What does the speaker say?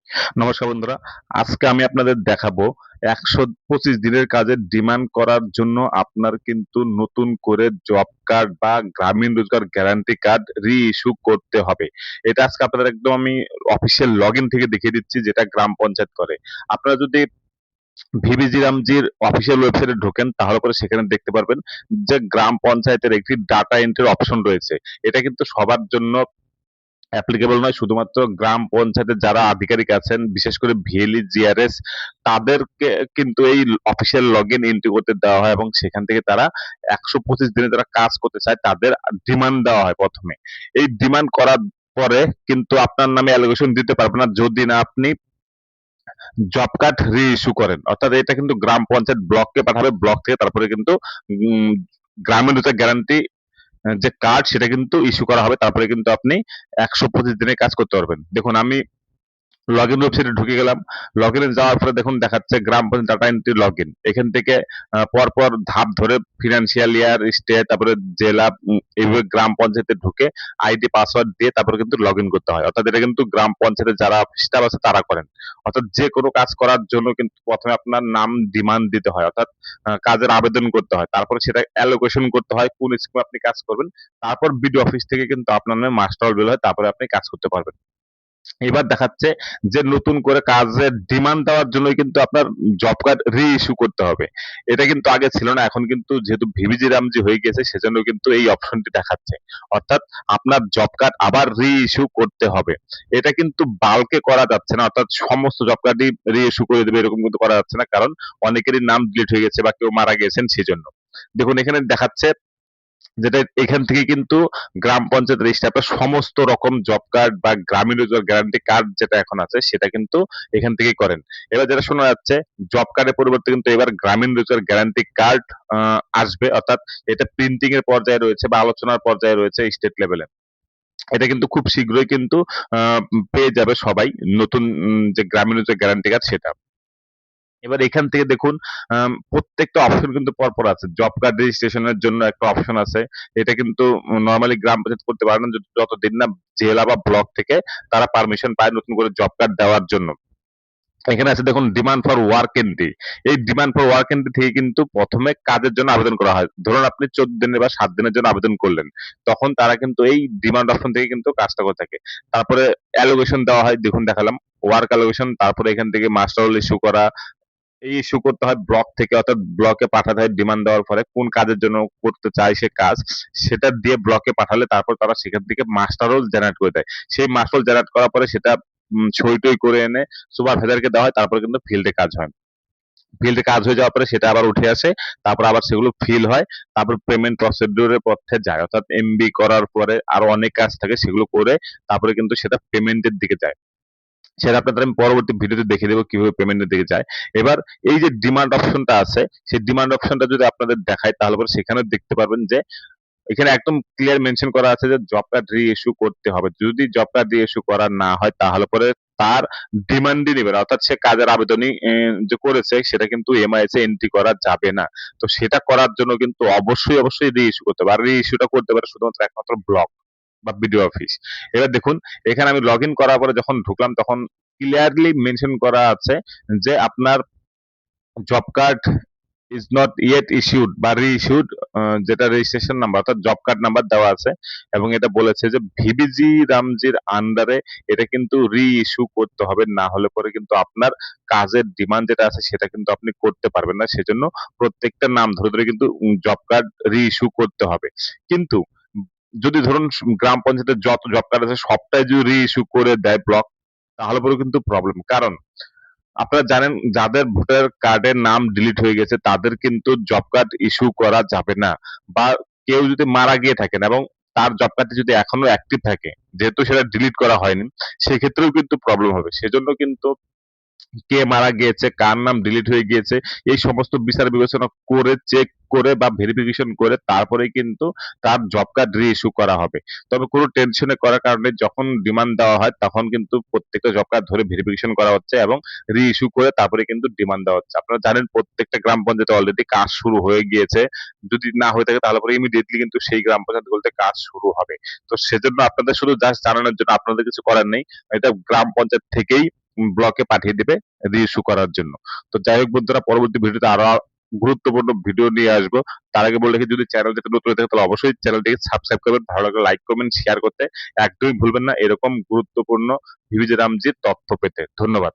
নমস্কার বন্ধুরা, আজকে আমি আপনাদের দেখাবো ১২৫ দিনের কাজের ডিমান্ড করার জন্য আপনার কিন্তু নতুন করে জব কার্ড বা গ্রামীণ রোজগার গ্যারান্টি কার্ড রি-ইস্যু করতে হবে। এটা আজকে আপনাদের একদম আমি অফিসিয়াল লগইন থেকে দেখিয়ে দিচ্ছি, যেটা গ্রাম পঞ্চায়েত করে। আপনারা যদি ভিবিজি রামজির অফিসিয়াল ওয়েবসাইটে ঢোকেন তাহলে পরে সেখানে দেখতে পারবেন যে গ্রাম পঞ্চায়েতের একটি ডাটা এন্ট্রির অপশন রয়েছে। এটা কিন্তু সবার জন্য অ্যাপ্লিকেবল নয়, শুধুমাত্র গ্রাম পঞ্চায়েতের যারা আধিকারিক আছেন, বিশেষ করে ভিএলই, জিআরএস, তাদেরকে কিন্তু এই অফিসিয়াল লগইন এন্ট্রি করতে দেওয়া হয় এবং সেখান থেকে তারা ১২৫ দিনে যারা কাজ করতে চায় তাদের ডিমান্ড দেওয়া হয় প্রথমে। এই ডিমান্ড করার পরে কিন্তু আপনার নামে অ্যালিগেশন দিতে পারবে না যদি না আপনি জব কার্ড রি-ইস্যু করেন। অর্থাৎ এটা কিন্তু গ্রাম পঞ্চায়েত ব্লককে পাঠাবে, ব্লক থেকে তারপরে কিন্তু উম গ্রামীণ রোজগার গ্যারান্টি যে কার্ড সেটা কিন্তু ইস্যু করা হবে। তারপরে কিন্তু আপনি ১২৫ দিনের কাজ করতে পারবেন। দেখুন আমি লগইন ওয়েবসাইটে ঢুকে গেলাম। লগইনে যাওয়ার পরে দেখুন দেখাচ্ছে গ্রাম পঞ্চায়েত ডাটা এন্ট্রি লগইন। এখান থেকে পরপর ধাপ ধরে ফিনান্সিয়াল ইয়ার, স্টেট, তারপরে জেলা, এইভাবে গ্রাম পঞ্চায়েতে ঢুকে আইডি পাসওয়ার্ড দিয়ে তারপরে কিন্তু লগইন করতে হয়। অর্থাৎ এটা কিন্তু গ্রাম পঞ্চায়েতের যারা স্টাফ আছে তারা করেন। অর্থাৎ যেকোনো কাজ করার জন্য কিন্তু প্রথমে আপনার নাম ডিমান্ড দিতে হয়। অর্থাৎ কাজের আবেদন করতে হয়। তারপরে সেটা অ্যালোকেশন করতে হয় কোন স্কিমে আপনি কাজ করবেন। তারপর বিডিও অফিস থেকে কিন্তু আপনার নামে মাস্টার রোল বের হয়। তারপরে আপনি কাজ করতে পারবেন। এবার দেখাচ্ছে যে নতুন করে কাজের ডিমান্ড দেওয়ার জন্যই কিন্তু আপনার জব কার্ড রি-ইস্যু করতে হবে। এটা কিন্তু আগে ছিল না। এখন কিন্তু যেহেতু ভিবিজি রামজি হয়ে গিয়েছে সেজন্য কিন্তু এই অপশনটি দেখাচ্ছে। অর্থাৎ আপনার জব কার্ড আবার রি-ইস্যু করতে হবে। এটা কিন্তু বাল্কে করা যাচ্ছে না। অর্থাৎ সমস্ত জব কার্ডই রি-ইস্যু করে দেবে এরকম কিন্তু করা যাচ্ছে না। কারণ অনেকেরই নাম ডিলিট হয়ে গেছে বা কেউ মারা গিয়েছেন সেজন্য। দেখুন এখানে দেখাচ্ছে যেটা এখান থেকে কিন্তু গ্রাম পঞ্চায়েত রেজিস্ট্রার সমস্ত রকম জব কার্ড বা গ্রামীণ রোজগার গ্যারান্টি কার্ড যেটা এখন আছে সেটা কিন্তু এখান থেকেই করেন। এবার যেটা শোনা যাচ্ছে জব কার্ডের পরিবর্তে কিন্তু এবার গ্রামীণ রোজগার গ্যারান্টি কার্ড আসবে। অর্থাৎ এটা প্রিন্টিং এর পর্যায়ে রয়েছে বা আলোচনার পর্যায়ে রয়েছে স্টেট লেভেলে। এটা কিন্তু খুব শীঘ্রই কিন্তু পেয়ে যাবে সবাই নতুন যে গ্রামীণ রোজগার গ্যারান্টি কার্ড সেটা। এবার এখান থেকে দেখুন প্রত্যেকটা অপশন কিন্তু পরপর আছে। জব কার্ড রেজিস্ট্রেশনের জন্য একটা অপশন আছে। এটা কিন্তু নরমালি গ্রাম পঞ্চায়েত করতে পারে না যতদিন না জেলা বা ব্লক থেকে তারা পারমিশন পায় নতুন করে জব কার্ড দেওয়ার জন্য। এখানে আছে দেখুন ডিমান্ড ফর ওয়ার্ক এন্ট্রি। এই ডিমান্ড ফর ওয়ার্ক এন্ট্রি থেকে কিন্তু প্রথমে কাজের জন্য আবেদন করা হয়। ধরুন আপনি ১৪ দিনের বা ৭ দিনের জন্য আবেদন করলেন। তখন তারা কিন্তু এই ডিমান্ড অপশন থেকে কিন্তু কাজটা করে থাকে। তারপরে অ্যালোকেশন দেওয়া হয়, দেখুন দেখালাম। ওয়ার্ক অ্যালোকেশন, তারপরে এখান থেকে মাস্টার রোল ইস্যু করা, এই ইস্যু করতে হয় ব্লক থেকে। অর্থাৎ ব্লকে পাঠাতে হয় ডিমান্ড দেওয়ার পরে কোন কাজের জন্য করতে চায় সে কাজ, সেটা দিয়ে ব্লকে পাঠালে তারপর তারা সেখান থেকে মাস্টার রোল জেনারেট করে দেয়। সেই মাস্টার রোল জেনারেট করার পরে সেটা সই টই করে এনে সুপারভাইজারকে দেওয়া হয়, তারপরে কিন্তু ফিল্ডে কাজ হয়। ফিল্ডে কাজ হয়ে যাওয়ার পরে সেটা আবার উঠে আসে, তারপর আবার সেগুলো ফিল হয়, তারপর পেমেন্ট প্রসিডিউরের পথে যায়। অর্থাৎ এমবি করার পরে আরো অনেক কাজ থাকে সেগুলো করে তারপরে কিন্তু সেটা পেমেন্টের দিকে যায়। সেটা আপনাদের আমি পরবর্তী ভিডিওতে দেখিয়ে দেবো কিভাবে পেমেন্টের দিকে যায়। এবার এই যে ডিমান্ড অপশনটা আছে, সেই ডিমান্ড অপশনটা যদি আপনাদের দেখাই তাহলে পরে সেখানেও দেখতে পারবেন যে এখানে একদম ক্লিয়ার মেনশন করা আছে যে জব কার্ড রি-ইস্যু করতে হবে। যদি জব কার্ড রি-ইস্যু করা না হয় তাহলে পরে তার ডিমান্ডই নিবে না। অর্থাৎ সে কাজের আবেদনই যে করেছে সেটা কিন্তু এমআইএস এ এন্ট্রি করা যাবে না। তো সেটা করার জন্য কিন্তু অবশ্যই রি-ইস্যু করতে হবে। আর রি-ইস্যুটা করতে পারে শুধুমাত্র একমাত্র ব্লক বা বিডিও অফিস। এবার দেখুন এখানে আমি লগইন করার পরে যখন ঢুকলাম তখন ক্লিয়ারলি মেনশন করা আছে যে আপনার job card is not yet issued বা রি-ইস্যুড, যেটা রেজিস্ট্রেশন নাম্বার অর্থাৎ জব কার্ড নাম্বার দেওয়া আছে এবং এটা বলেছে যে ভিবিজি রামজির আন্ডারে এটা কিন্তু রি-ইস্যু করতে হবে, না হলে পরে কিন্তু আপনার কাজের ডিমান্ড যেটা আছে সেটা কিন্তু আপনি করতে পারবেন না। সেজন্য প্রত্যেকটা নাম ধরে ধরে কিন্তু জব কার্ড রি-ইস্যু করতে হবে। কিন্তু যদি ধরুন গ্রাম পঞ্চায়েতের যত জব কার্ড আছে সবটাই যদি রি-ইস্যু করে দেয় ব্লক তাহলে পরে কিন্তু প্রবলেম। কারণ আপনারা জানেন যাদের ভোটার কার্ডের নাম ডিলিট হয়ে গেছে তাদের কিন্তু জব কার্ড ইস্যু করা যাবে না। বা কেউ যদি মারা গিয়ে থাকেন এবং তার জব কার্ডটি যদি এখনো অ্যাক্টিভ থাকে, যেহেতু সেটা ডিলিট করা হয়নি, সেক্ষেত্রেও কিন্তু প্রবলেম হবে। সেজন্য কিন্তু কে মারা গিয়েছে, কার নাম ডিলিট হয়ে গিয়েছে, এই সমস্ত বিচার বিবেচনা করে চেক করে বা ভেরিফিকেশন করে তারপরেই কিন্তু তার জব কার্ড রি-ইস্যু করা হবে। তবে কোনো টেনশনে করার কারণে যখন ডিমান্ড দেওয়া হয় তখন কিন্তু প্রত্যেকটা জব কার্ড ধরে ভেরিফিকেশন করা হচ্ছে এবং রি-ইস্যু করে তারপরে কিন্তু ডিমান্ড দেওয়া হচ্ছে। আপনারা জানেন প্রত্যেকটা গ্রাম পঞ্চায়েতে অলরেডি কাজ শুরু হয়ে গিয়েছে। যদি না হয়ে থাকে তাহলে পরে ইমিডিয়েটলি কিন্তু সেই গ্রাম পঞ্চায়েতগুলোতে কাজ শুরু হবে। তো সেজন্য আপনাদের শুধু জাস্ট জানানোর জন্য, আপনাদের কিছু করার নেই। এটা গ্রাম পঞ্চায়েত থেকেই ব্লকে পাঠিয়ে দিবে রিইস্যু করার জন্য। তো যাই হোক বন্ধুরা, পরবর্তী ভিডিওতে আরো গুরুত্বপূর্ণ ভিডিও নিয়ে আসবো। তার আগে বলে রাখি, যদি চ্যানেলটিতে নতুন হয়ে থাকে তাহলে অবশ্যই চ্যানেলটিকে সাবস্ক্রাইব করবেন, ভালো লাগলে লাইক কমেন্ট শেয়ার করতে একদমই ভুলবেন না, এরকম গুরুত্বপূর্ণ ভিভিজি রামজির তথ্য পেতে। ধন্যবাদ।